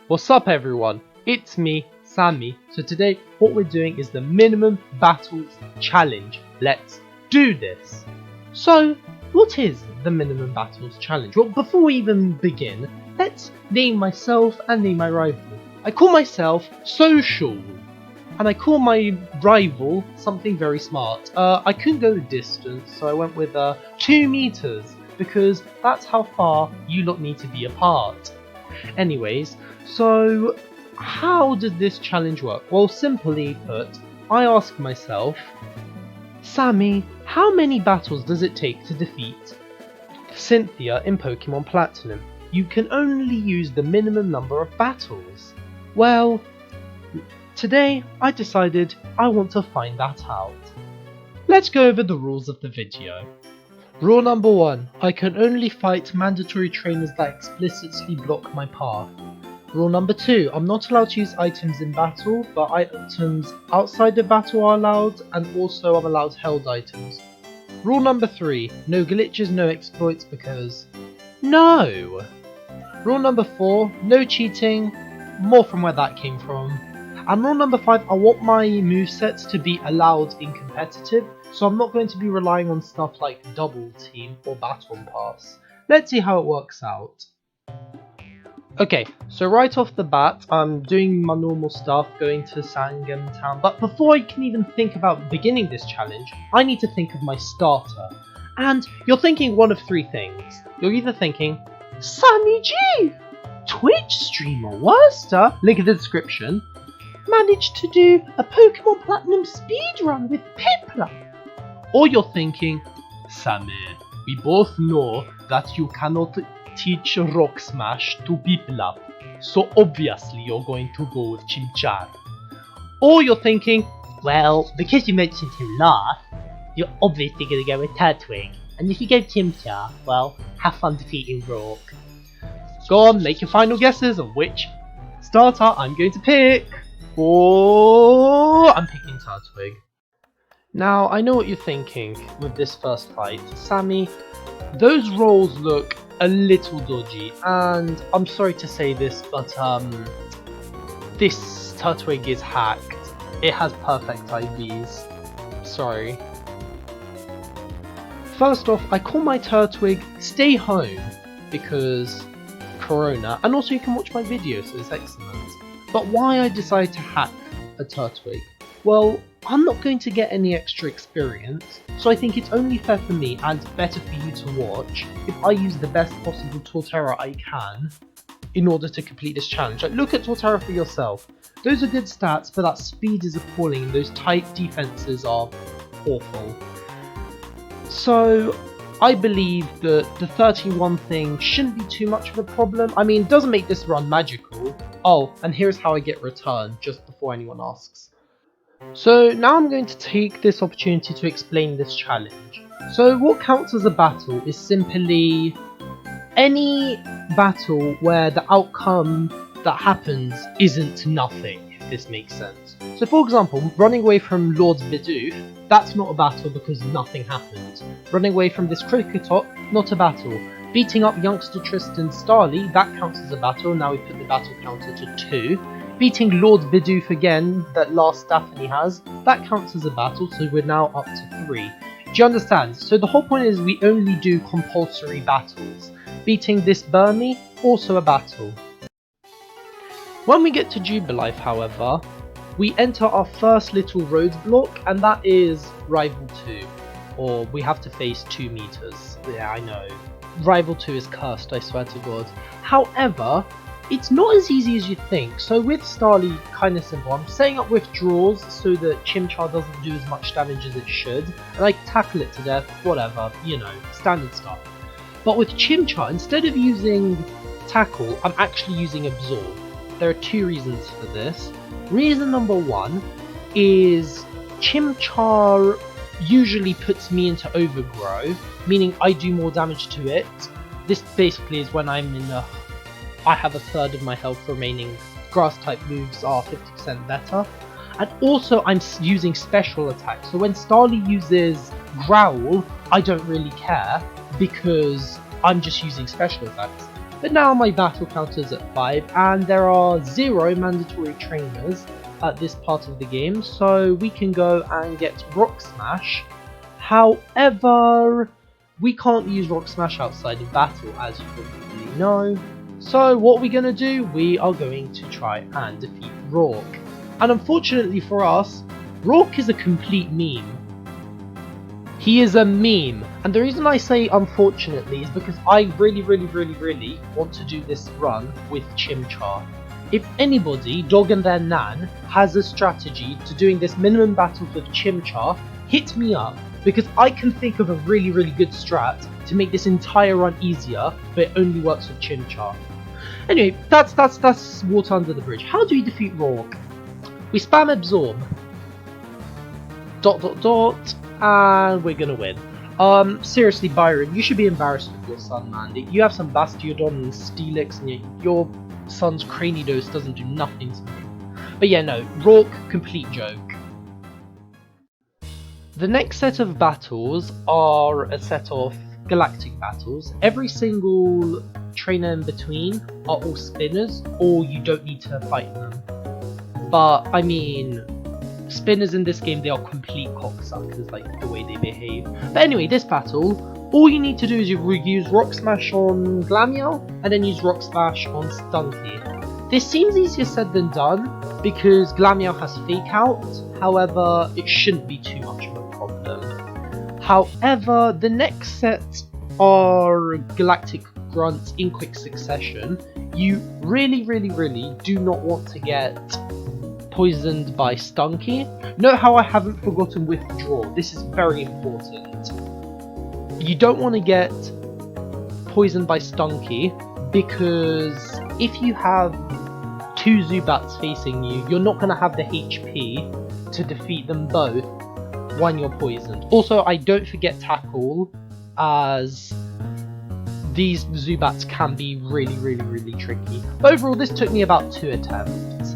What's up everyone, it's me, Sammy. So today what we're doing is the minimum battles challenge. Let's do this. So what is the minimum battles challenge? Well, before we even begin, let's name myself and name my rival. I call myself Social, and I call my rival something very smart. I couldn't go the distance, so I went with 2 meters, because that's how far you lot need to be apart. Anyways, so how does this challenge work? Well, simply put, I ask myself, Sammy, how many battles does it take to defeat Cynthia in Pokemon Platinum? You can only use the minimum number of battles. Well, today I decided I want to find that out. Let's go over the rules of the video. Rule number 1, I can only fight mandatory trainers that explicitly block my path. Rule number 2, I'm not allowed to use items in battle, but items outside of battle are allowed, and also I'm allowed held items. Rule number 3, no glitches, no exploits, because no! Rule number 4, no cheating, more from where that came from. And rule number 5, I want my movesets to be allowed in competitive, so I'm not going to be relying on stuff like double team or baton pass. Let's see how it works out. Okay, so right off the bat, I'm doing my normal stuff, going to Sangam Town, but before I can even think about beginning this challenge, I need to think of my starter. And you're thinking one of 3 things. You're either thinking, Sammy G! Twitch streamer Worcester, link in the description, managed to do a Pokemon Platinum speedrun with Piplup. Or you're thinking, Sammy, we both know that you cannot teach Rock Smash to Piplup, so obviously you're going to go with Chimchar. Or you're thinking, well, because you mentioned him last, you're obviously going to go with Turtwig, and if you go Chimchar, well, have fun defeating Rock. Go on, make your final guesses of which starter I'm going to pick. I'm picking Turtwig. Now, I know what you're thinking with this first fight. Sammy, those rolls look a little dodgy, and I'm sorry to say this, but this Turtwig is hacked. It has perfect IVs. Sorry. First off, I call my Turtwig Stay Home, because Corona, and also you can watch my videos, so it's excellent. But why I decided to hack a Turtwig? Well, I'm not going to get any extra experience, so I think it's only fair for me and better for you to watch if I use the best possible Torterra I can in order to complete this challenge. Like, look at Torterra for yourself. Those are good stats, but that speed is appalling and those tight defenses are awful. So I believe that the 31 thing shouldn't be too much of a problem. I mean, it doesn't make this run magical. Oh, and here's how I get return, just before anyone asks. So now I'm going to take this opportunity to explain this challenge. So what counts as a battle is simply any battle where the outcome that happens isn't nothing, if this makes sense. So for example, running away from Lord Bidoof, that's not a battle because nothing happened. Running away from this Cricketot, not a battle. Beating up youngster Tristan Starly, that counts as a battle, now we put the battle counter to 2. Beating Lord Bidoof again, that last Daphne has, that counts as a battle, so we're now up to 3. Do you understand? So the whole point is we only do compulsory battles. Beating this Burmy, also a battle. When we get to Jubilife, however, we enter our first little roadblock, and that is Rival 2. Or we have to face 2 meters. Yeah, I know. Rival 2 is cursed, I swear to God. However, it's not as easy as you think. So with Starly, kind of simple. I'm setting up withdrawals so that Chimchar doesn't do as much damage as it should, and I tackle it to death, whatever, you know, standard stuff. But with Chimchar, instead of using tackle, I'm actually using absorb. There are 2 reasons for this. Reason number 1 is Chimchar usually puts me into overgrow, meaning I do more damage to it. This basically is when I'm in a... I have a third of my health remaining. Grass type moves are 50% better. And also I'm using special attacks, so when Starly uses Growl, I don't really care because I'm just using special attacks. but now my battle counter is at 5 and there are 0 mandatory trainers at this part of the game, so we can go and get Rock Smash. However, we can't use Rock Smash outside of battle, as you probably know. So what we're going to do, we are going to try and defeat Rourke. And unfortunately for us, Rourke is a complete meme. He is a meme. And the reason I say unfortunately is because I really want to do this run with Chimchar. If anybody, dog and their nan, has a strategy to doing this minimum battles with Chimchar, hit me up. Because I can think of a really good strat to make this entire run easier, but it only works with Chimchar. Anyway, that's water under the bridge. How do we defeat Rourke? We spam absorb. ... and we're gonna win. Seriously, Byron, you should be embarrassed with your son, man. You have some Bastiodon and Steelix, and your son's Cranidos doesn't do nothing to me. But yeah, no, Rourke, complete joke. The next set of battles are a set of galactic battles. Every single trainer in between are all spinners, or you don't need to fight them. But, I mean, spinners in this game, they are complete cocksuckers, like the way they behave. But anyway, this battle, all you need to do is you use Rock Smash on Glameow, and then use Rock Smash on Stunky. This seems easier said than done, because Glameow has Fake Out, however, it shouldn't be too much of a problem. However, the next set are Galactic Grunts in quick succession. You really do not want to get poisoned by Stunky. Note how I haven't forgotten Withdraw. This is very important. You don't want to get poisoned by Stunky, because if you have 2 Zubats facing you, you're not going to have the HP to defeat them both when you're poisoned. Also, I don't forget Tackle, as these Zubats can be really tricky. But overall, this took me about 2 attempts.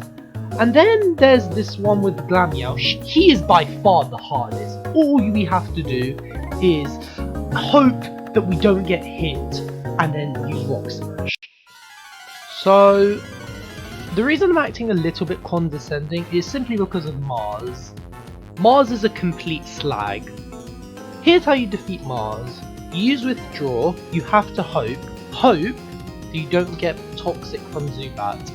And then there's this one with Glameow. He is by far the hardest. All we have to do is hope that we don't get hit and then use Rock Smash. So, the reason I'm acting a little bit condescending is simply because of Mars. Mars is a complete slag. Here's how you defeat Mars. You use Withdraw, you have to hope that you don't get toxic from Zubat.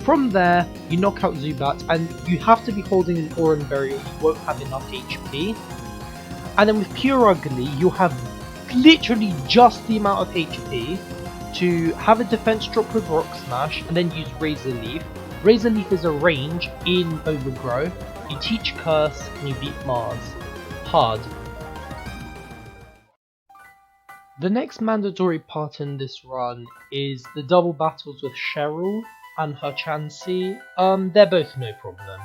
From there, you knock out Zubat, and you have to be holding an Oran Berry or you won't have enough HP. And then with Pure Ugly, you'll have literally just the amount of HP to have a defense drop with Rock Smash, and then use Razor Leaf. Razor Leaf is a range in Overgrow. You teach Curse, and you beat Mars. Hard. The next mandatory part in this run is the double battles with Cheryl and her Chansey. They're both no problem.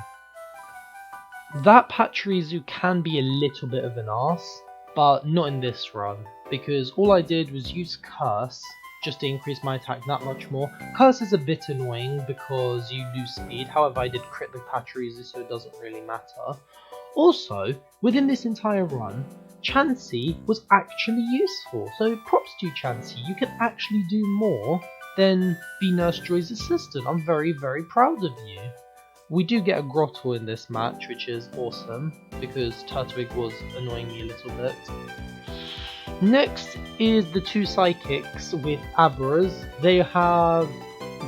That Pachirisu can be a little bit of an arse, but not in this run, because all I did was use Curse just to increase my attack that much more. Curse is a bit annoying because you lose speed, however I did crit the Pachirisu, so it doesn't really matter. Also, within this entire run, Chansey was actually useful, so props to you, Chansey. You can actually do more than be Nurse Joy's assistant. I'm very proud of you. We do get a Grottle in this match, which is awesome, because Turtwig was annoying me a little bit. Next is the 2 Psychics with Abras. They have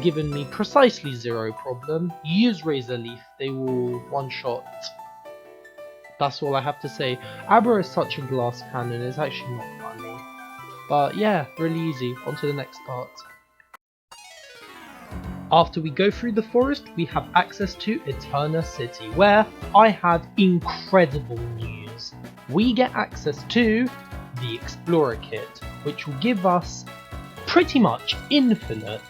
given me precisely 0 problem. Use Razor Leaf, they will one-shot. That's all I have to say. Abra is such a glass cannon, it's actually not funny. But yeah, really easy. On to the next part. After we go through the forest, we have access to Eterna City, where I have incredible news. We get access to the Explorer Kit, which will give us pretty much infinite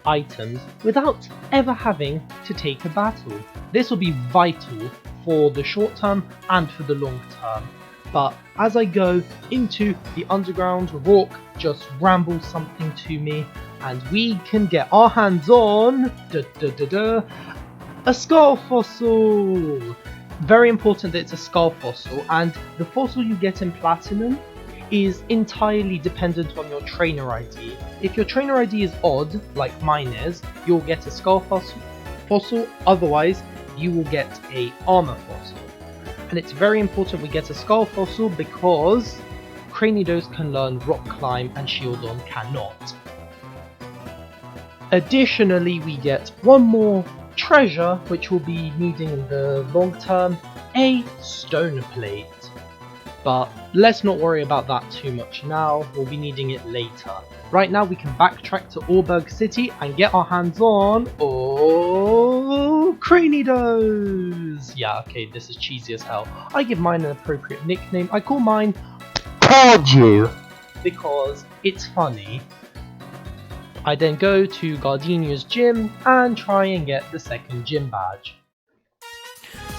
items without ever having to take a battle. This will be vital for the short term and for the long term. But as I go into the underground, Rourke just rambles something to me, and we can get our hands on a skull fossil. Very important that it's a skull fossil, and the fossil you get in Platinum is entirely dependent on your trainer ID. If your trainer ID is odd, like mine is, you'll get a skull fossil, otherwise you will get a armor fossil. And it's very important we get a skull fossil because Cranidos can learn rock climb and Shieldon cannot. Additionally, we get one more treasure which we'll be needing in the long term, a stone plate. But let's not worry about that too much now, we'll be needing it later. Right now we can backtrack to Orberg City and get our hands on Cranidos! Yeah, okay, this is cheesy as hell. I give mine an appropriate nickname. I call mine Cardew because it's funny. I then go to Gardenia's gym and try and get the second gym badge.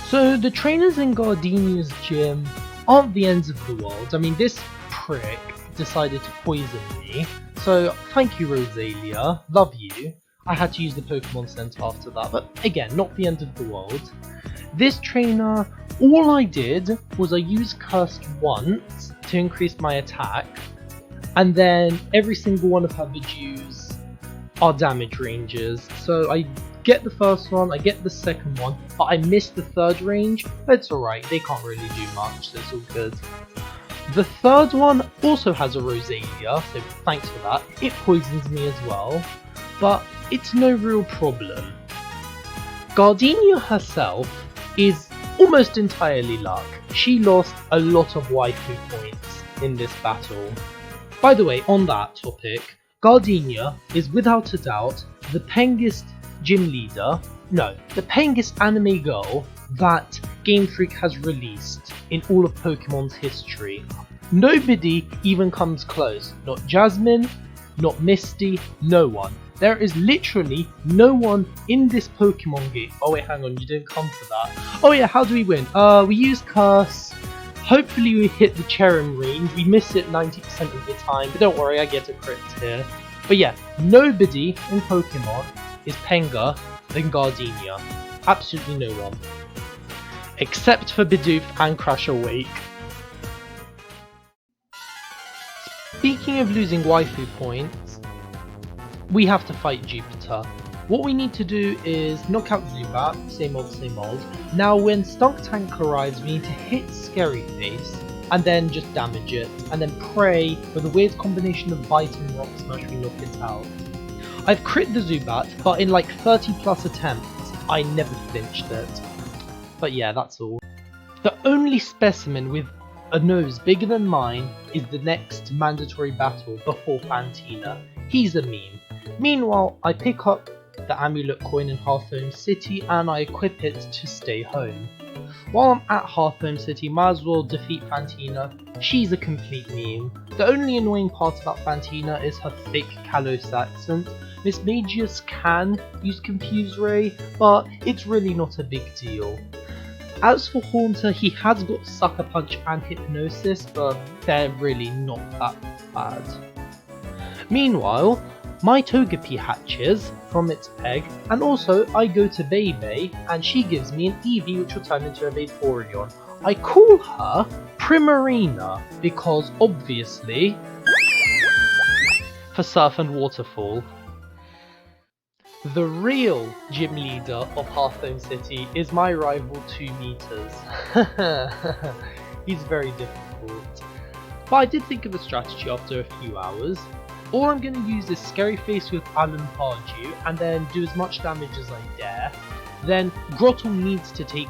So the trainers in Gardenia's gym aren't the ends of the world. I mean, this prick decided to poison me, so thank you Rosalia, love you. I had to use the Pokemon Center after that, but again, not the end of the world. This trainer, all I did was I used Cursed once to increase my attack, and then every single one of her Vijus are damage ranges. So I get the first one, I get the second one, but I missed the third range, but it's alright, they can't really do much, so it's all good. The third one also has a Rosalia, so thanks for that. It poisons me as well, but it's no real problem. Gardenia herself is almost entirely luck. She lost a lot of waifu points in this battle. By the way, on that topic, Gardenia is without a doubt the pengest gym leader, no, the pengest anime girl that Game Freak has released in all of Pokemon's history. Nobody even comes close. Not Jasmine, not Misty, no one. There is literally no one in this Pokemon game. Oh wait, hang on, you didn't come for that. Oh yeah, how do we win? We use Curse. Hopefully we hit the Cherim range. We miss it 90% of the time, but don't worry, I get a crit here. But yeah, nobody in Pokemon is Penga than Gardenia. Absolutely no one. Except for Bidoof and Crash Awake. Speaking of losing waifu points, we have to fight Jupiter. What we need to do is knock out Zubat, same old same old. Now when Stunk Tank arrives, we need to hit Scary Face and then just damage it, and then pray for the weird combination of Bite and Rock Smash we knock it out. I've crit the Zubat, but in like 30 plus attempts, I never flinched it. But yeah, that's all. The only specimen with a nose bigger than mine is the next mandatory battle before Fantina. He's a meme. Meanwhile, I pick up the amulet coin in Hearthstone City and I equip it to stay home. While I'm at Hearthstone City, might as well defeat Fantina. She's a complete meme. The only annoying part about Fantina is her thick Kalos accent. Miss Magius can use Confuse Ray, but it's really not a big deal. As for Haunter, he has got Sucker Punch and Hypnosis, but they're really not that bad. Meanwhile, my Togepi hatches from its egg, and also I go to Bebe and she gives me an Eevee which will turn into a Vaporeon. I call her Primarina because obviously for Surf and Waterfall. The real gym leader of Hearthstone City is my rival 2 meters. He's very difficult. But I did think of a strategy after a few hours. All I'm going to use is Scary Face with Alan Pardew and then do as much damage as I dare. Then Grottle needs to take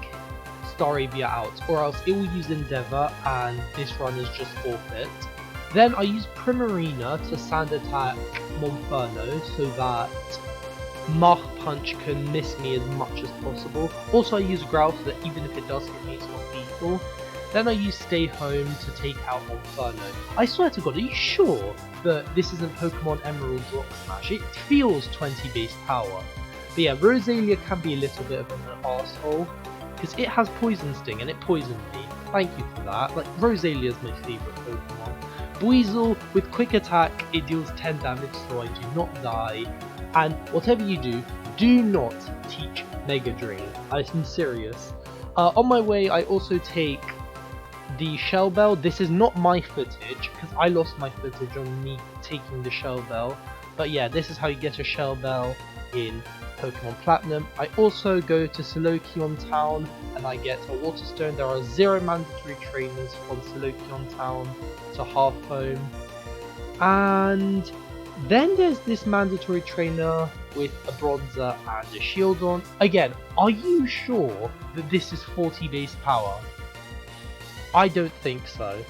Staravia out or else it will use Endeavour and this run is just forfeit. Then I use Primarina to sand attack Monferno so that Mach Punch can miss me as much as possible. Also I use Growl so that even if it does hit me it's not lethal. Then I use Stay Home to take out Monferno. I swear to god, are you sure that this isn't Pokemon Emerald Rock Smash? It feels 20 base power. But yeah, Rosalia can be a little bit of an asshole because it has Poison Sting and it poisoned me. Thank you for that. Like, Rosalia's my favourite Pokemon. Buizel, with Quick Attack, it deals 10 damage so I do not die. And whatever you do not teach Mega Drain. I'm serious. On my way, I also take the Shell Bell. This is not my footage, because I lost my footage on me taking the Shell Bell. But yeah, this is how you get a Shell Bell in Pokemon Platinum. I also go to Solokion Town and I get a Water Stone. There are 0 mandatory trainers from Solokion Town to Half Home. And then there's this mandatory trainer with a Bronzer and a Shieldon. Again, are you sure that this is 40 base power? I don't think so.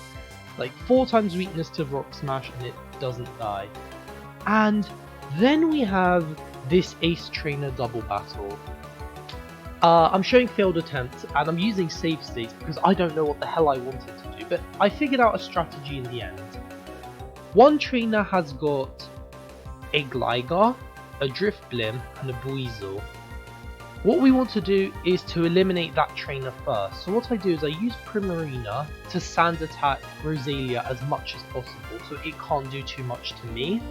Like 4 times weakness to Rock Smash and it doesn't die. And then we have this Ace Trainer double battle. I'm showing failed attempts and I'm using save states because I don't know what the hell I wanted to do, but I figured out a strategy in the end. One trainer has got a Gligar, a Drifblim and a Buizel. What we want to do is to eliminate that trainer first. So what I do is I use Primarina to sand attack Rosalia as much as possible so it can't do too much to me.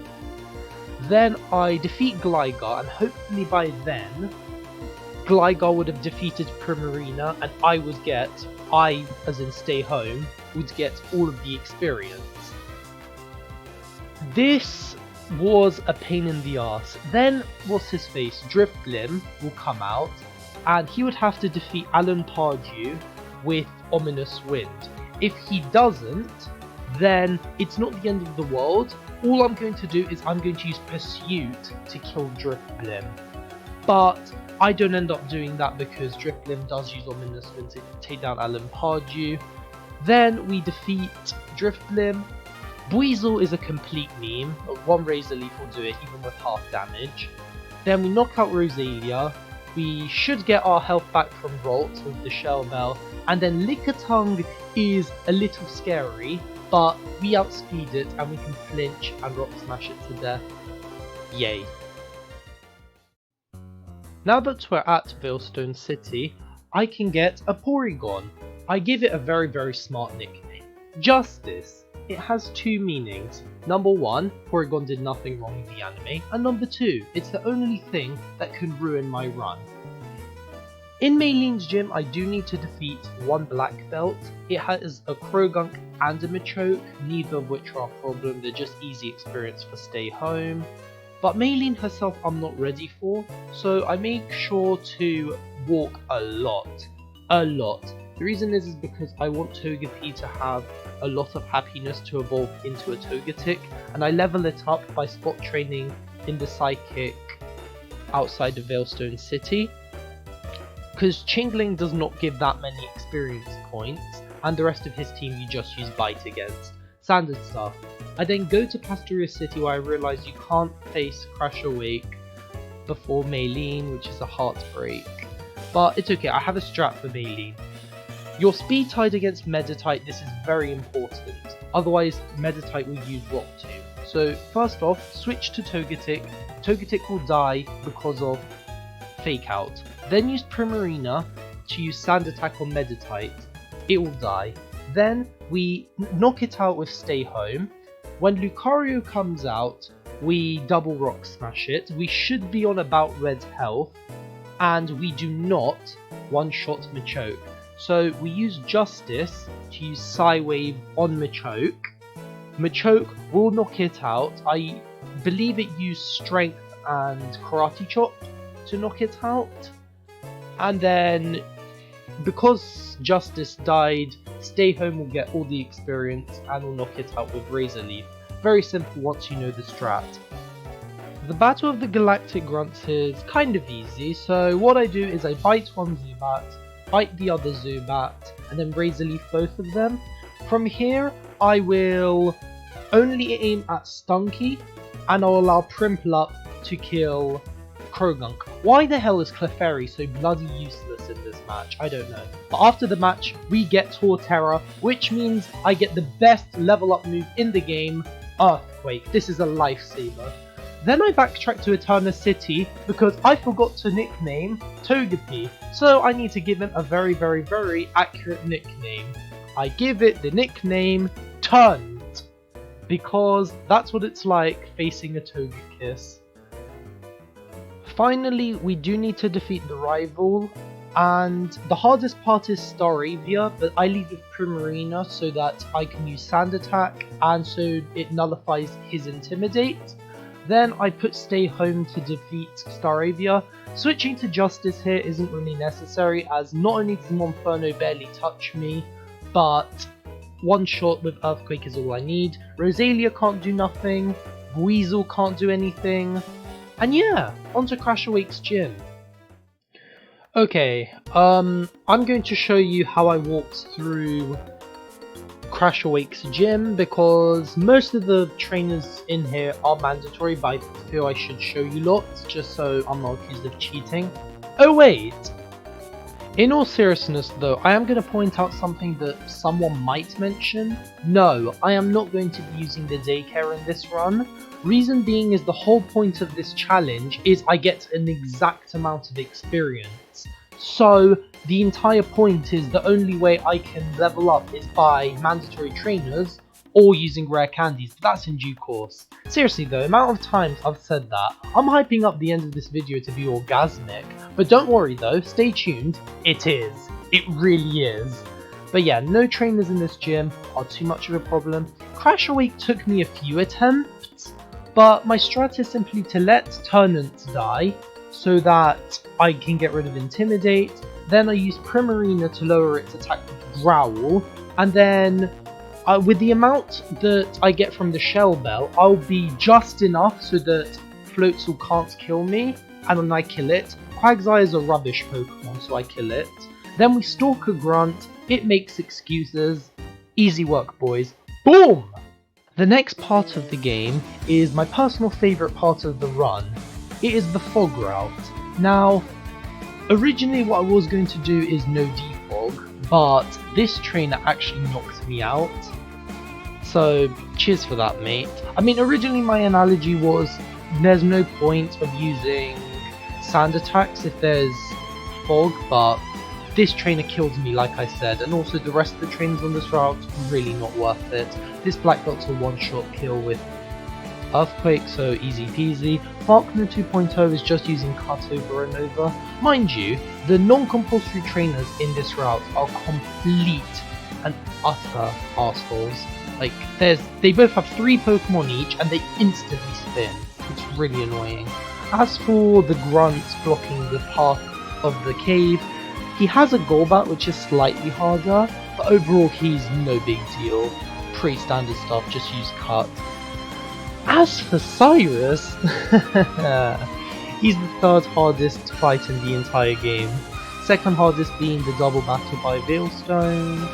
Then I defeat Gligar and hopefully by then Gligar would have defeated Primarina and I as in Stay Home, would get all of the experience. This was a pain in the ass. Then, what's his face, Drifblim will come out and he would have to defeat Alan Pardew with Ominous Wind. If he doesn't, then it's not the end of the world. All I'm going to do is I'm going to use Pursuit to kill Drifblim. But I don't end up doing that because Drifblim does use Ominous Wind to take down Alan Pardew. Then we defeat Drifblim. Buizel is a complete meme. One Razor Leaf will do it even with half damage. Then we knock out Rosalia. We should get our health back from Volt with the Shell Bell. And then Lickitung is a little scary, but we outspeed it and we can flinch and Rock Smash it to death. Yay. Now that we're at Veilstone City, I can get a Porygon. I give it a very smart nickname. Justice. It has 2 meanings. Number 1, Porygon did nothing wrong in the anime, and number 2, it's the only thing that can ruin my run. In Maylene's gym, I do need to defeat 1 Black Belt. It has a Krogunk and a Machoke, neither of which are a problem, they're just easy experience for Stay Home. But Maylene herself I'm not ready for, so I make sure to walk a lot. The reason is because I want Togepi to have a lot of happiness to evolve into a Togetic, and I level it up by spot training in the Psychic outside of Veilstone City. Because Chingling does not give that many experience points, and the rest of his team you just use Bite against. Standard stuff. I then go to Pastoria City where I realise you can't face Crash Awake before Maylene, which is a heartbreak. But it's okay, I have a strat for Maylene. Your speed tied against Meditite, this is very important, otherwise Meditite will use Rock Tomb. So first off, switch to Togetic. Togetic will die because of Fake Out. Then use Primarina to use Sand Attack on Meditite. It will die. Then we knock it out with Stay Home. When Lucario comes out, we double Rock Smash it. We should be on about red health, and we do not one-shot Machoke. So we use Justice to use Psy-Wave on Machoke. Machoke will knock it out. I believe it used Strength and Karate Chop to knock it out. And then, because Justice died, Stay Home will get all the experience and will knock it out with Razor Leaf. Very simple once you know the strat. The Battle of the Galactic Grunts is kind of easy, so what I do is I bite one Zubat, bite the other Zubat, and then Razor Leaf both of them. From here, I will only aim at Stunky, and I'll allow Prinplup to kill Krogunk. Why the hell is Clefairy so bloody useless in this match? I don't know. But after the match, we get Torterra, which means I get the best level up move in the game, Earthquake. This is a lifesaver. Then I backtrack to Eterna City because I forgot to nickname Togepi, so I need to give him a very accurate nickname. I give it the nickname Turned, because that's what it's like facing a Togekiss. Finally, we do need to defeat the rival. And the hardest part is Staravia, but I lead with Primarina so that I can use Sand Attack and so it nullifies his Intimidate. Then I put Stay Home to defeat Staravia. Switching to Justice here isn't really necessary, as not only does Monferno barely touch me, but one shot with Earthquake is all I need. Rosalia can't do nothing, Weasel can't do anything, and yeah, onto Crash Awake's gym. Okay, I'm going to show you how I walked through Crash Awake's gym, because most of the trainers in here are mandatory, but I feel I should show you lots, just so I'm not accused of cheating. Oh wait! In all seriousness though, I am going to point out something that someone might mention. No, I am not going to be using the daycare in this run. Reason being is the whole point of this challenge is I get an exact amount of experience. So the entire point is the only way I can level up is by mandatory trainers or using rare candies, but that's in due course. Seriously though, amount of times I've said that, I'm hyping up the end of this video to be orgasmic, but don't worry though, stay tuned, it is. It really is. But yeah, no trainers in this gym are too much of a problem. Crash Awake took me a few attempts, but my strat is simply to let Turnant die, so that I can get rid of Intimidate. Then I use Primarina to lower its attack with Growl, and then with the amount that I get from the Shell Bell, I'll be just enough so that Floatzel can't kill me, and then I kill it. Quagsire is a rubbish Pokemon, so I kill it. Then we stalk a Grunt, it makes excuses. Easy work, boys. Boom! The next part of the game is my personal favourite part of the run. It is the fog route. Now, originally what I was going to do is no defog, but this trainer actually knocked me out. So, cheers for that, mate. I mean, originally my analogy was there's no point of using sand attacks if there's fog, but this trainer killed me, like I said, and also the rest of the trainers on this route, really not worth it. This black belt's a one-shot kill with Earthquake, so easy peasy. Falkner 2.0 is just using cut over and over. Mind you, the non-compulsory trainers in this route are complete and utter arseholes. Like, they both have 3 Pokemon each and they instantly spin. It's really annoying. As for the Grunt blocking the path of the cave, he has a Golbat which is slightly harder, but overall he's no big deal. Pretty standard stuff, just use cut. As for Cyrus, he's the 3rd hardest fight in the entire game. 2nd hardest being the double battle by Veilstone.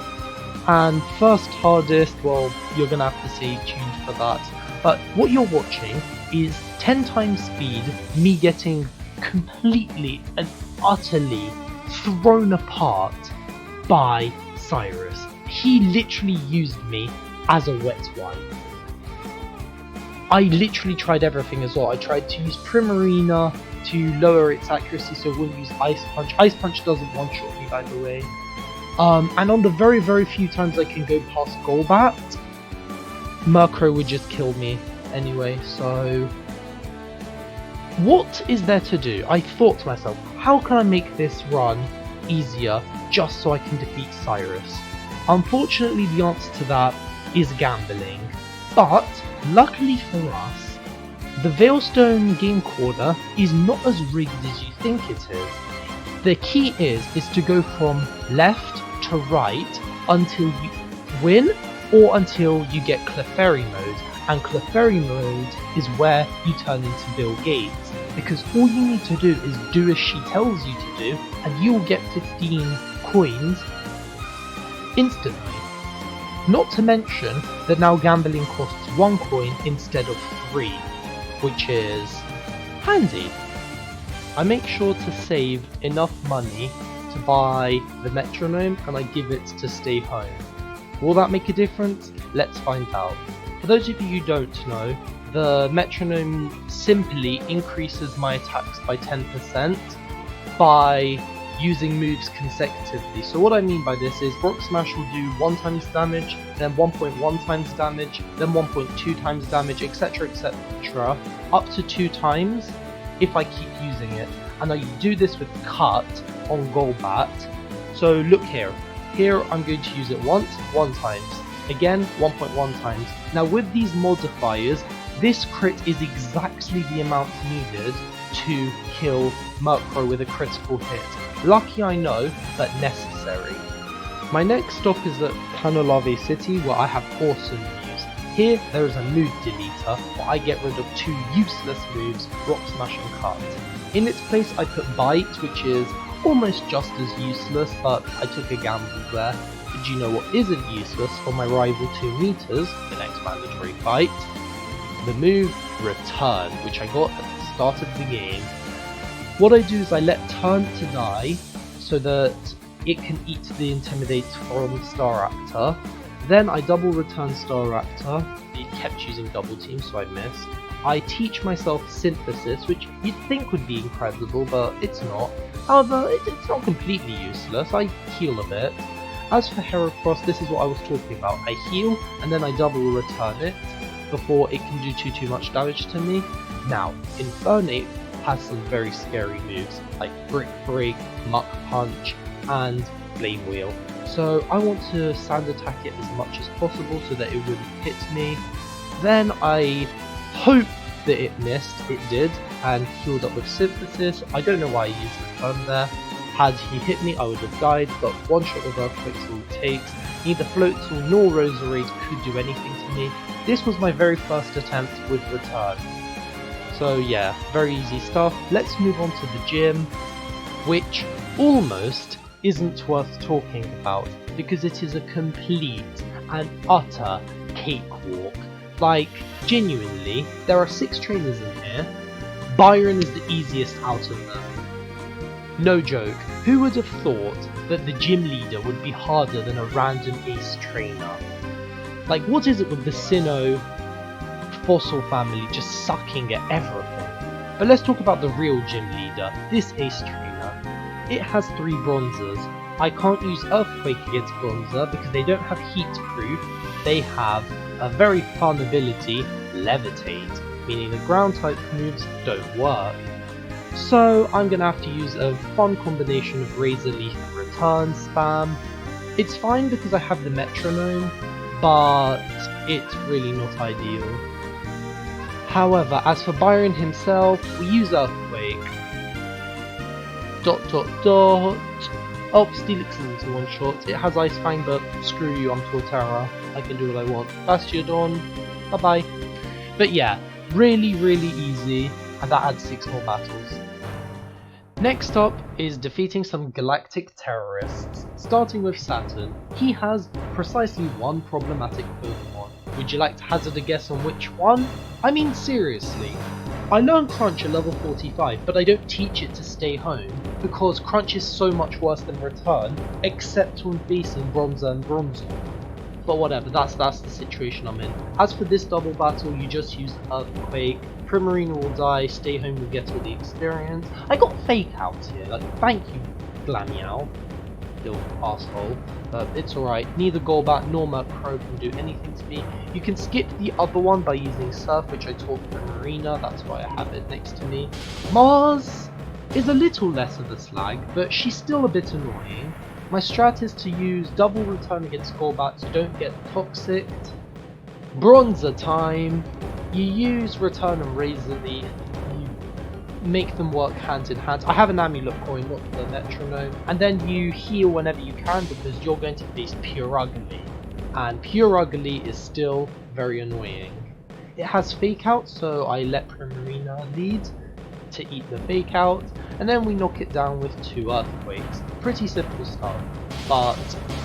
And 1st hardest, well, you're gonna have to stay tuned for that. But what you're watching is 10 times speed, me getting completely and utterly thrown apart by Cyrus. He literally used me as a wet wipe. I literally tried everything as well. I tried to use Primarina to lower its accuracy so it wouldn't use Ice Punch. Ice Punch doesn't one-shot me, by the way. And on the very, very few times I can go past Golbat, Murkrow would just kill me anyway, so what is there to do? I thought to myself, how can I make this run easier just so I can defeat Cyrus? Unfortunately, the answer to that is gambling, but luckily for us, the Veilstone game corner is not as rigged as you think it is. The key is to go from left to right until you win or until you get Clefairy mode, and Clefairy mode is where you turn into Bill Gates, because all you need to do is do as she tells you to do and you will get 15 coins instantly. Not to mention that now gambling costs 1 coin instead of 3, which is handy. I make sure to save enough money to buy the metronome and I give it to Stay Home. Will that make a difference? Let's find out. For those of you who don't know, the metronome simply increases my attacks by 10% by using moves consecutively. So what I mean by this is Rock Smash will do 1 times damage, then 1.1 times damage, then 1.2 times damage, etc, etc, up to 2 times if I keep using it. And I do this with Cut on Golbat. So look here. Here I'm going to use it once, 1 times. Again, 1.1 times. Now with these modifiers, this crit is exactly the amount needed to kill Murkrow with a critical hit. Lucky I know, but necessary. My next stop is at Panolave City, where I have awesome moves. Here there is a mood deleter, where I get rid of 2 useless moves, Rock Smash and Cut. In its place I put Bite, which is almost just as useless, but I took a gamble there. But you know what isn't useless for my rival 2 meters, the next mandatory fight? The move Return, which I got at the start of the game. What I do is I let Turn to die, so that it can eat the Intimidate from Staraptor. Then I double return Staraptor. It kept using double team, so I missed. I teach myself Synthesis, which you'd think would be incredible, but it's not. However, it's not completely useless. I heal a bit. As for Heracross, this is what I was talking about. I heal, and then I double return it before it can do too much damage to me. Now, Infernape has some very scary moves, like Brick Break, Muck Punch, and Flame Wheel. So I want to sand attack it as much as possible so that it wouldn't hit me. Then I hope that it missed, it did, and healed up with Synthesis. I don't know why I used Return there. Had he hit me I would have died, but one shot with Earthquake's all it takes. Neither Floatzel nor Roserade could do anything to me. This was my very first attempt with Return. So yeah, very easy stuff. Let's move on to the gym, which almost isn't worth talking about because it is a complete and utter cakewalk. Like, genuinely, there are 6 trainers in here. Byron is the easiest out of them. No joke, who would have thought that the gym leader would be harder than a random ace trainer? Like, what is it with the Sinnoh fossil family just sucking at everything? But let's talk about the real gym leader, this ace trainer. It has 3 bronzers. I can't use Earthquake against Bronzer because they don't have heat proof. They have a very fun ability, Levitate, meaning the ground type moves don't work. So I'm gonna have to use a fun combination of Razor Leaf and Return spam. It's fine because I have the metronome, but it's really not ideal. However, as for Byron himself, we use Earthquake. ... Oh, Steelix is into one shot. It has Ice Fang, but screw you, I'm Torterra. I can do what I want. Bastiodon, bye bye. But yeah, really easy, and that adds 6 more battles. Next up is defeating some galactic terrorists, starting with Saturn. He has precisely 1 problematic Pokemon. Would you like to hazard a guess on which one? I mean seriously. I learned Crunch at level 45, but I don't teach it to stay home, because Crunch is so much worse than Return, except when facing Bronzer and Bronzor. But whatever, that's the situation I'm in. As for this double battle, you just use Earthquake, Primarina will die, Stay Home will get all the experience. I got Fake Out here, like, thank you, Glameow, little asshole. But it's alright, neither Golbat nor Murkrow can do anything to me. You can skip the other one by using Surf, which I taught Primarina, that's why I have it next to me. Mars is a little less of a slag, but she's still a bit annoying. My strat is to use double return against Golbat so don't get toxic. Bronzer time. You use return and Razor Leaf. You make them work hand in hand. I have an amulet coin, not the metronome. And then you heal whenever you can because you're going to face Pure Ugly. And Pure Ugly is still very annoying. It has Fake Out, so I let Primarina lead to eat the Fake Out, and then we knock it down with 2 Earthquakes. Pretty simple stuff, but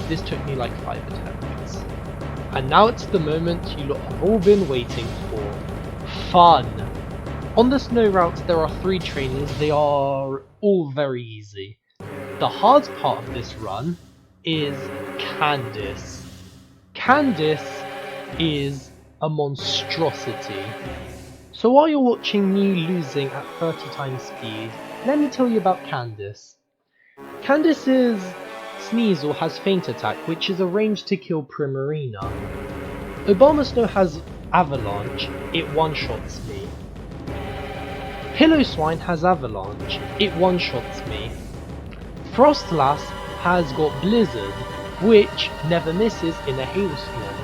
this took me like 5 attempts. And now it's the moment you lot have all been waiting for. Fun! On the snow route there are 3 trainers, they are all very easy. The hard part of this run is Candice. Candice is a monstrosity. So while you're watching me losing at 30 times speed, let me tell you about Candice. Candice's Sneasel has Feint Attack, which is a range to kill Primarina. Obama has Avalanche, it one-shots me. Pillow Swine has Avalanche, it one-shots me. Frostlass has got Blizzard, which never misses in a hailstorm.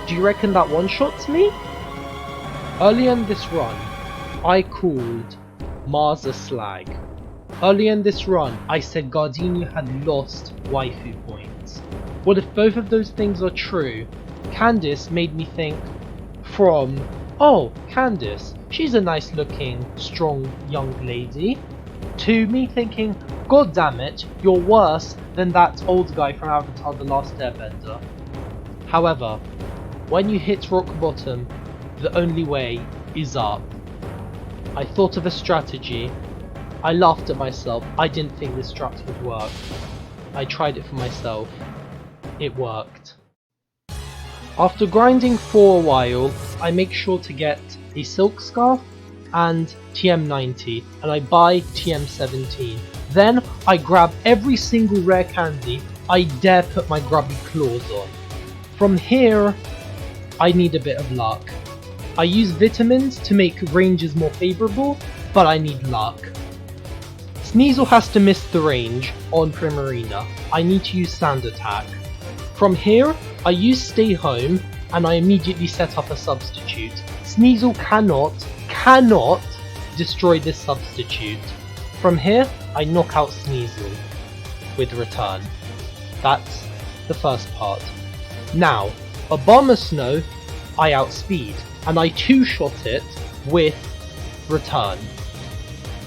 Do you reckon that one-shots me? Earlier in this run, I called Mars a slag. Earlier in this run, I said Gardenia had lost waifu points. What if both of those things are true? Candice made me think from, oh, Candice, she's a nice looking, strong young lady, to me thinking, god damn it, you're worse than that old guy from Avatar The Last Airbender. However, when you hit rock bottom, the only way is up. I thought of a strategy. I laughed at myself. I didn't think this strat would work. I tried it for myself. It worked. After grinding for a while, I make sure to get a silk scarf and TM90, and I buy TM17. Then I grab every single rare candy I dare put my grubby claws on. From here, I need a bit of luck. I use vitamins to make ranges more favourable, but I need luck. Sneasel has to miss the range on Primarina. I need to use Sand Attack. From here, I use Stay Home, and I immediately set up a substitute. Sneasel cannot destroy this substitute. From here, I knock out Sneasel with Return. That's the first part. Now, Abomasnow, I outspeed, and I two-shot it with Return.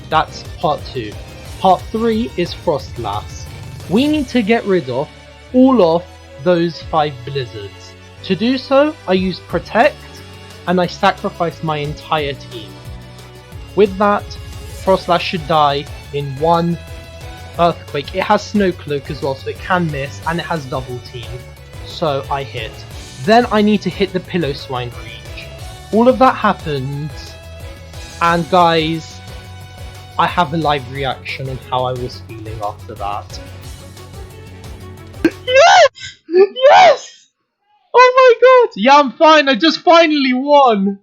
That's part 2. Part 3 is Frostlass. We need to get rid of all of those 5 blizzards. To do so, I use Protect, and I sacrifice my entire team. With that, Frostlass should die in 1 Earthquake. It has Snow Cloak as well, so it can miss, and it has Double Team. So I hit. Then I need to hit the Pillow Swine Reach. All of that happens, and guys, I have a live reaction on how I was feeling after that. Yes! Yes! Oh my god! Yeah, I'm fine, I just finally won!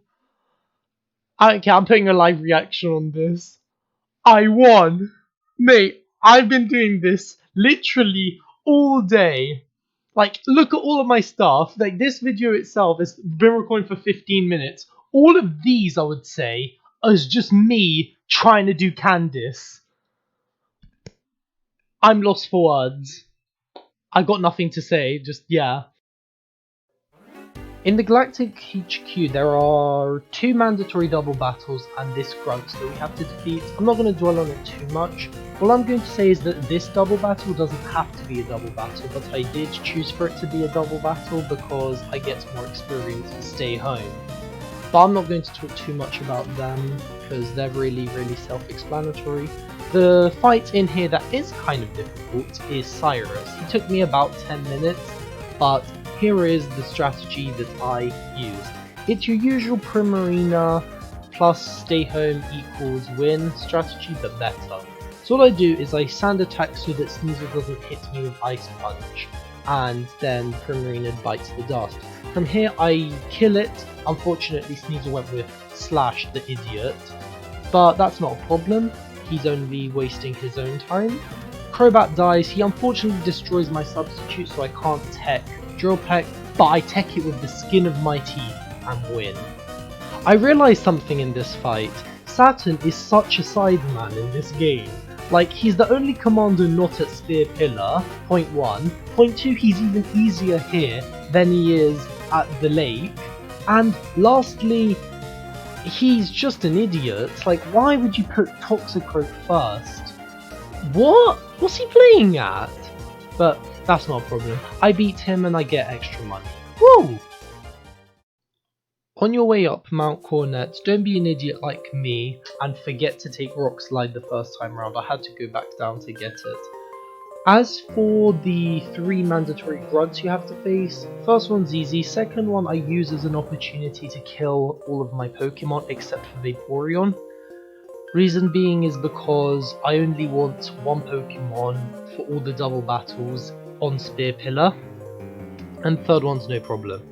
I don't care, I'm putting a live reaction on this. I won! Mate, I've been doing this literally all day. Like, look at all of my stuff. Like, this video itself has been recording for 15 minutes. All of these, I would say, is just me trying to do Candice. I'm lost for words. I got nothing to say, just yeah. In the Galactic HQ, there are 2 mandatory double battles and this grunt that we have to defeat. I'm not going to dwell on it too much. All I'm going to say is that this double battle doesn't have to be a double battle, but I did choose for it to be a double battle because I get more experience to Stay Home. But I'm not going to talk too much about them because they're really self-explanatory. The fight in here that is kind of difficult is Cyrus. He took me about 10 minutes, but here is the strategy that I used. It's your usual Primarina plus Stay Home equals win strategy, but better. So what I do is I Sand Attack so that Sneasel doesn't hit me with Ice Punch, and then Primarina bites the dust. From here I kill it. Unfortunately Sneasel went with Slash the idiot, but that's not a problem. He's only wasting his own time. Crobat dies. He unfortunately destroys my substitute, so I can't tech Drill Peck, but I tech it with the skin of my teeth and win. I realised something in this fight. Saturn is such a sideman in this game. Like, he's the only commander not at Spear Pillar, point 1. Point 2, he's even easier here than he is at the lake. And lastly, he's just an idiot. Like, why would you put Toxicroak first? What? What's he playing at? But that's not a problem. I beat him and I get extra money. Woo! On your way up Mount Cornet, don't be an idiot like me and forget to take Rock Slide the first time around. I had to go back down to get it. As for the 3 mandatory grunts you have to face, first one's easy, second one I use as an opportunity to kill all of my Pokemon except for Vaporeon. Reason being is because I only want 1 Pokemon for all the double battles on Spear Pillar, and third one's no problem.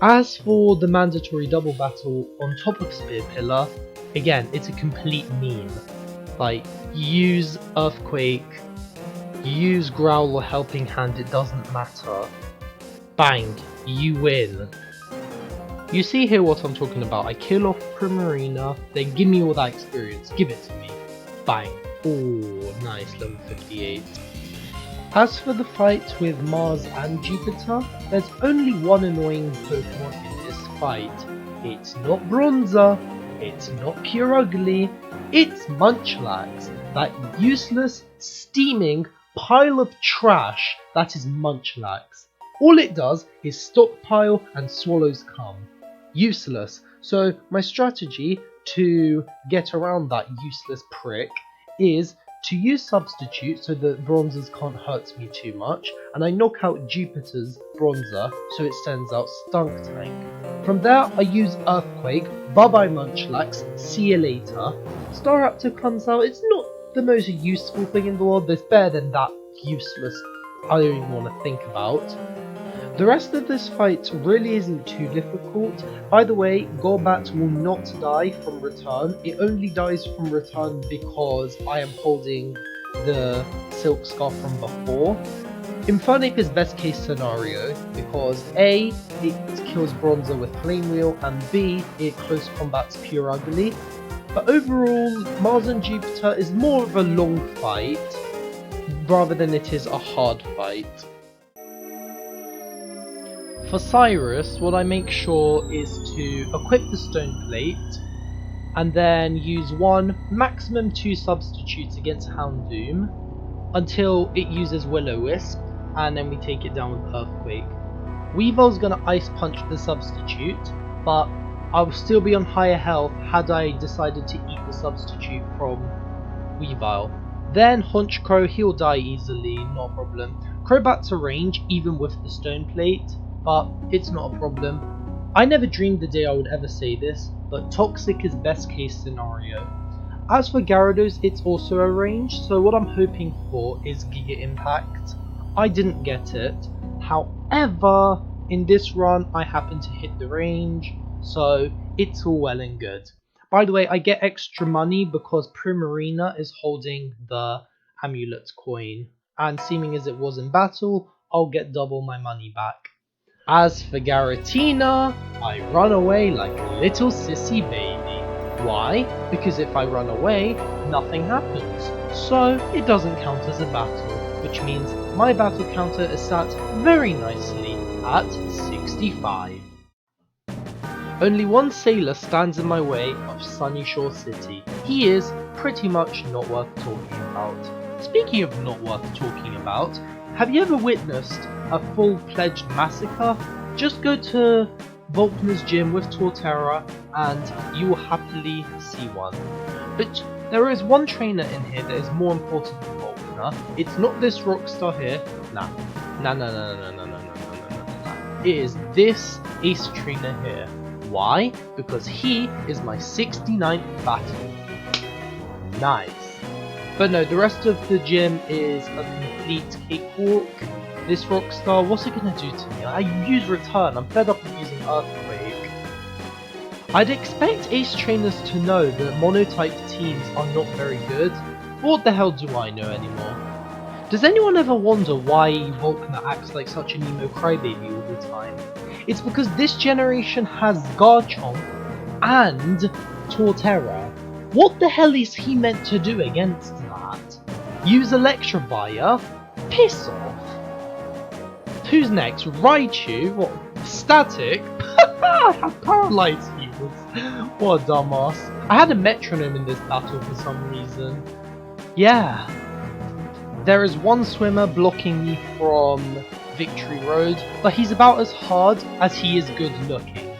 As for the mandatory double battle on top of Spear Pillar, again, it's a complete meme. Like, use Earthquake You use growl or helping hand, it doesn't matter. Bang, you win. You see here what I'm talking about. I kill off Primarina, then give me all that experience. Give it to me. Bang. Oh, nice, level 58. As for the fight with Mars and Jupiter, there's only one annoying Pokemon in this fight. It's not Bronzer, it's not Pure Ugly, it's Munchlax, that useless, steaming pile of trash that is Munchlax. All it does is stockpile and swallows cum. Useless. So my strategy to get around that useless prick is to use Substitute so that Bronzers can't hurt me too much, and I knock out Jupiter's Bronzer so it sends out Stunk Tank. From there I use Earthquake, bye bye Munchlax, see you later. Staraptor comes out, it's not the most useful thing in the world, but it's better than that useless I don't even want to think about. The rest of this fight really isn't too difficult. By the way, Golbat will not die from return. It only dies from return because I am holding the Silk Scarf from before. Infernape is best case scenario because A, it kills Bronzer with Flame Wheel, and B, it close combats Pure Ugly. But overall, Mars and Jupiter is more of a long fight rather than it is a hard fight. For Cyrus, what I make sure is to equip the Stone Plate and then use one, maximum 2 substitutes against Houndoom until it uses Will-O-Wisp, and then we take it down with Earthquake. Weevil's gonna Ice Punch the substitute, but I'll still be on higher health had I decided to eat the substitute from Weavile. Then Honchkrow, he'll die easily, not a problem. Crobat's a range even with the Stone Plate, but it's not a problem. I never dreamed the day I would ever say this, but Toxic is best case scenario. As for Gyarados, it's also a range, so what I'm hoping for is Giga Impact. I didn't get it, however, in this run I happened to hit the range, so it's all well and good. By the way, I get extra money because Primarina is holding the Amulet coin, and seeming as it was in battle, I'll get double my money back. As for Garatina, I run away like a little sissy baby. Why? Because if I run away, nothing happens, so it doesn't count as a battle, which means my battle counter is sat very nicely at 65. Only one sailor stands in my way of Sunyshore City. He is pretty much not worth talking about. Speaking of not worth talking about, have you ever witnessed a full-fledged massacre? Just go to Volkner's gym with Torterra and you will happily see one. But there is one trainer in here that is more important than Volkner. It's not this rockstar here. Nah. It is this ace trainer here. Why? Because he is my 69th battle. Nice. But no, the rest of the gym is a complete cakewalk. This Rockstar, what's it gonna do to me? I use Return, I'm fed up of using Earthquake. I'd expect Ace Trainers to know that Monotype teams are not very good. What the hell do I know anymore? Does anyone ever wonder why Volkner acts like such an emo crybaby all the time? It's because this generation has Garchomp and Torterra. What the hell is he meant to do against that? Use Electivire? Piss off. Who's next? Raichu? What? Static? I have Paralyzed Heals. What a dumbass. I had a Metronome in this battle for some reason. Yeah. There is one swimmer blocking me from Victory Road, but he's about as hard as he is good looking.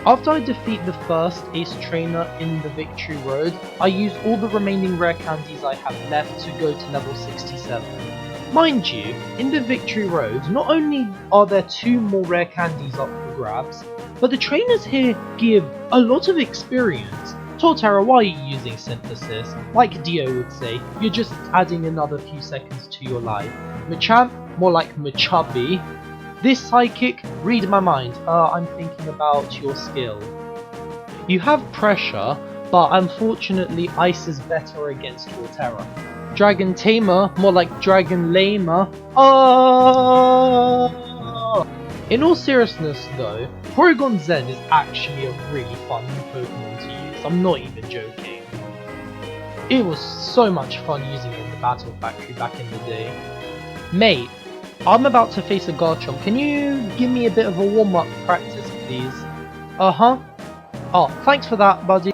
After I defeat the first Ace Trainer in the Victory Road, I use all the remaining rare candies I have left to go to level 67. Mind you, in the Victory Road, not only are there 2 more rare candies up for grabs, but the trainers here give a lot of experience. Torterra, why are you using Synthesis? Like Dio would say, you're just adding another few seconds to your life. Machamp, more like Machubby. This Psychic, read my mind, I'm thinking about your skill. You have Pressure, but unfortunately Ice is better against Torterra. Dragon Tamer, more like Dragon Lamer. Oh! In all seriousness though, Porygon Z is actually a really fun Pokemon to use. I'm not even joking. It was so much fun using it in the Battle Factory back in the day. Mate, I'm about to face a Garchomp. Can you give me a bit of a warm-up practice, please? Uh-huh. Oh, thanks for that, buddy.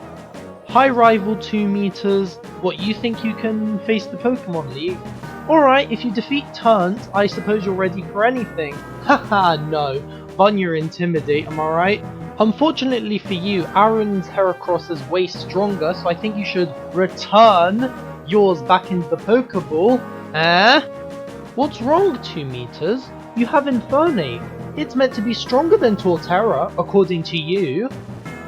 Hi, rival 2 meters. What, you think you can face the Pokemon League? Alright, if you defeat Turns, I suppose you're ready for anything. Haha, no. Bunya intimidate, am I right? Unfortunately for you, Aaron's Heracross is way stronger, so I think you should return yours back into the Pokeball. Eh? What's wrong, 2 meters? You have Infernape. It's meant to be stronger than Torterra, according to you.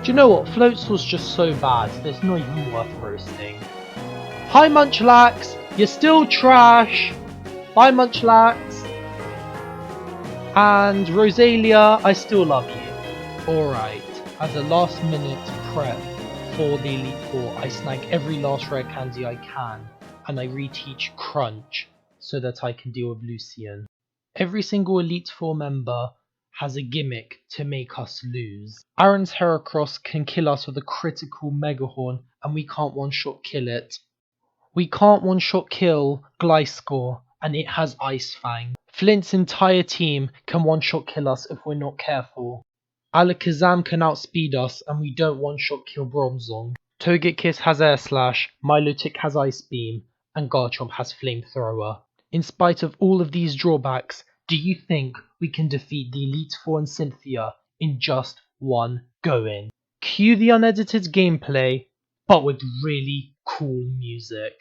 Do you know what? Floatzel's just so bad, it's not even worth roasting. Hi Munchlax! You're still trash! Bye Munchlax! And Rosalia, I still love you. Alright, as a last minute prep for the Elite Four, I snag every last rare candy I can, and I reteach Crunch, so that I can deal with Lucian. Every single Elite Four member has a gimmick to make us lose. Aaron's Heracross can kill us with a critical Mega Horn, and we can't one-shot kill it. We can't one-shot kill Gliscor, and it has Ice Fang. Flint's entire team can one-shot kill us if we're not careful. Alakazam can outspeed us, and we don't one-shot kill Bronzong. Togekiss has Air Slash, Milotic has Ice Beam, and Garchomp has Flamethrower. In spite of all of these drawbacks, do you think we can defeat the Elite Four and Cynthia in just one go-in? Cue the unedited gameplay, but with really cool music.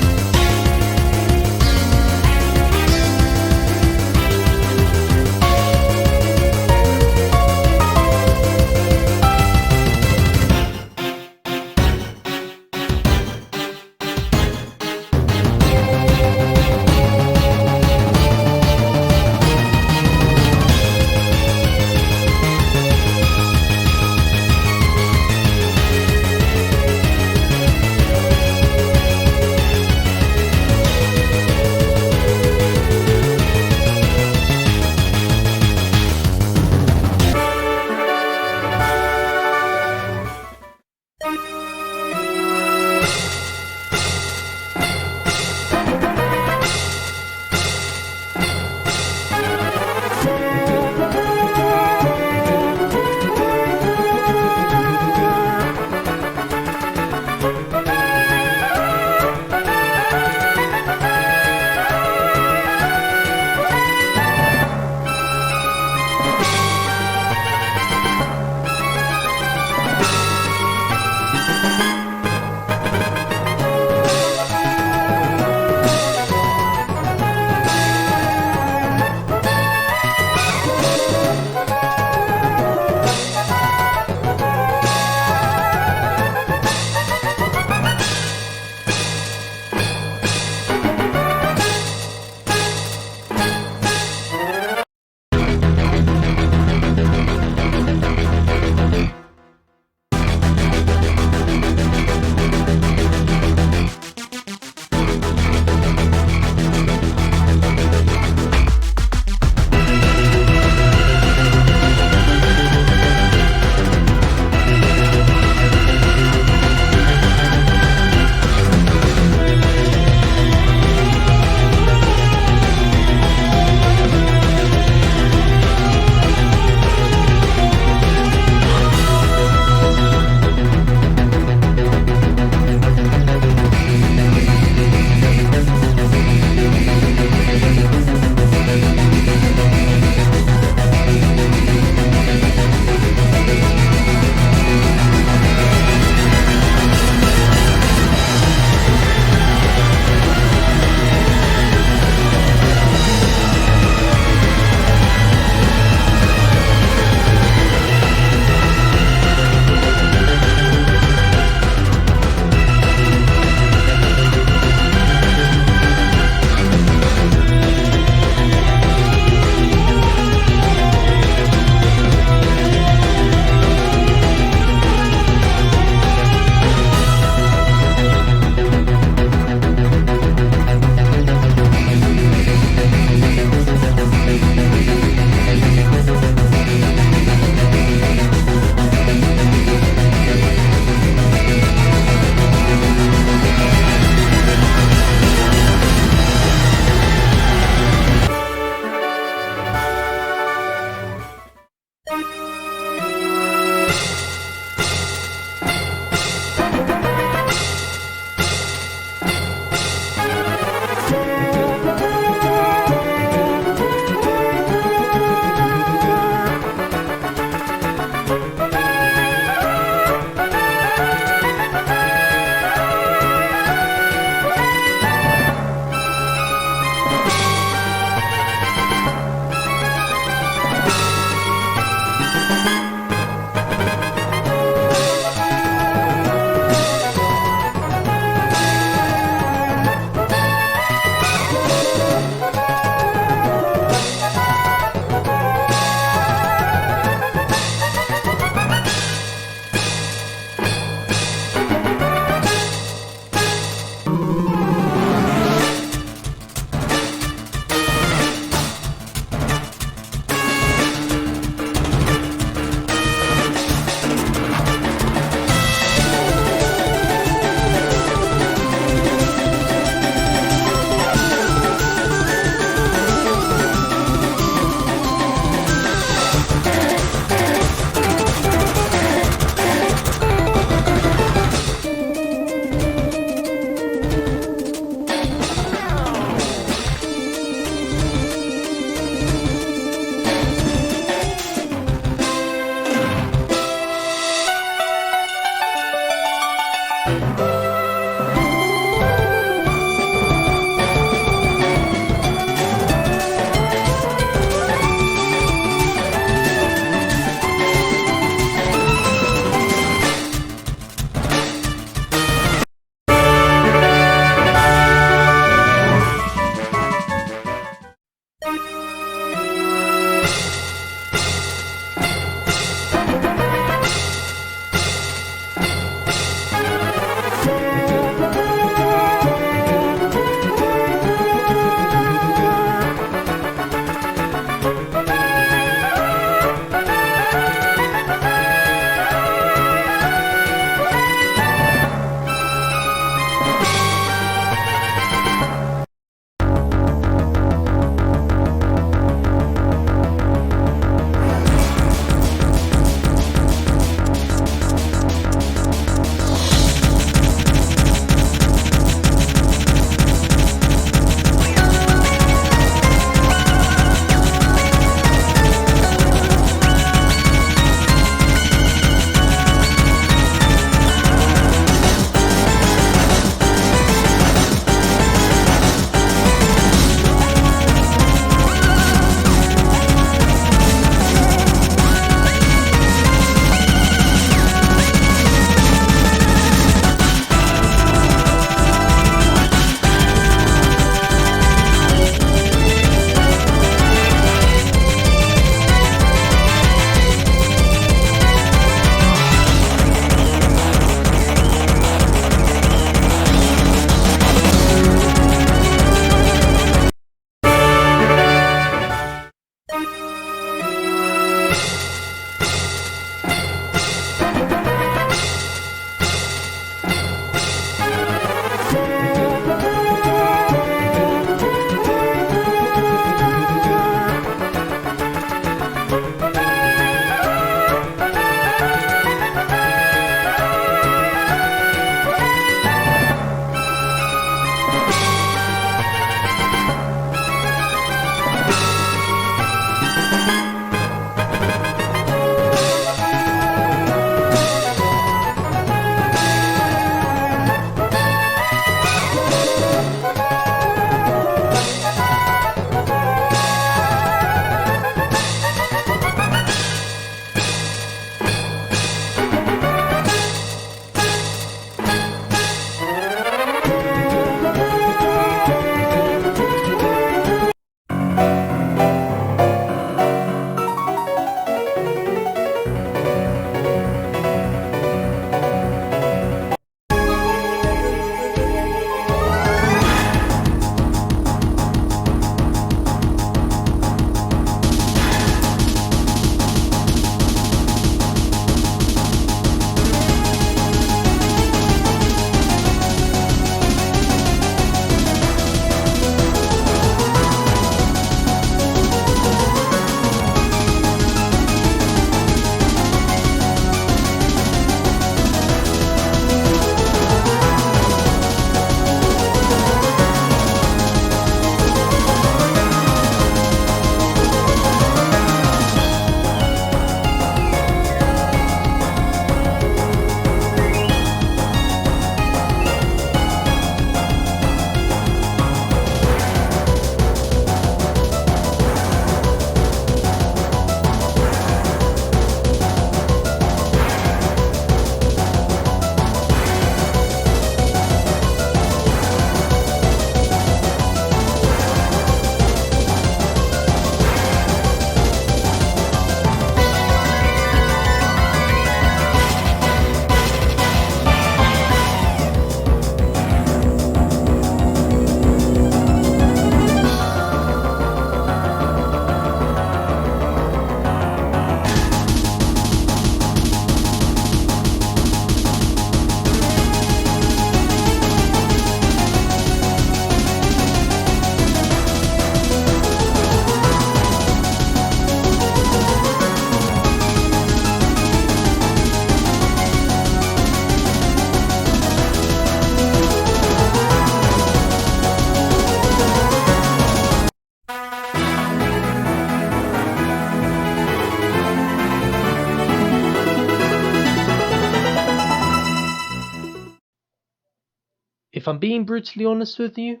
if I'm being brutally honest with you,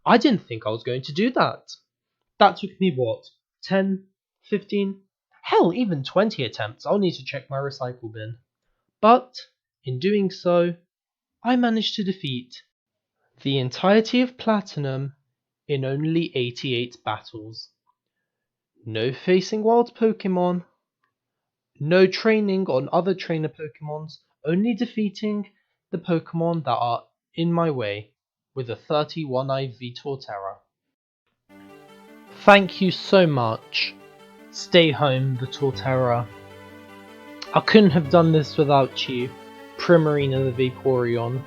I didn't think I was going to do that. That took me what, 10, 15, hell even 20 attempts. I'll need to check my recycle bin. But in doing so, I managed to defeat the entirety of Platinum in only 88 battles. No facing wild Pokemon, no training on other trainer Pokemons, only defeating the Pokemon that are in my way with a 31 IV Torterra. Thank you so much. Stay home, the Torterra. I couldn't have done this without you, Primarina the Vaporeon.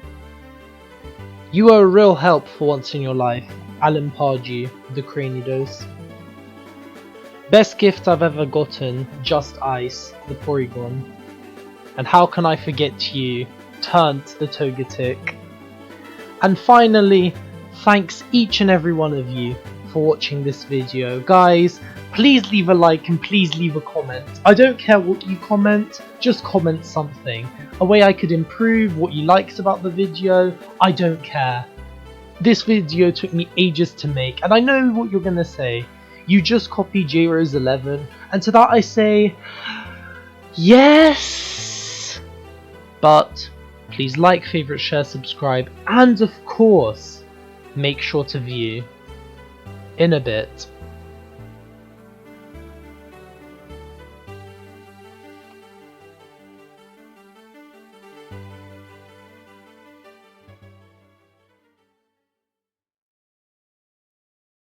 You are a real help for once in your life, Alan Pardew, the Cranidos. Best gift I've ever gotten, Just Ice, the Porygon. And how can I forget you, Turnt the Togetic. And finally, thanks each and every one of you for watching this video. Guys, please leave a like and please leave a comment. I don't care what you comment, just comment something. A way I could improve what you liked about the video, I don't care. This video took me ages to make, and I know what you're gonna say. You just copied J-Rose 11, and to that I say, yes! But please like, favourite, share, subscribe, and of course, make sure to view in a bit.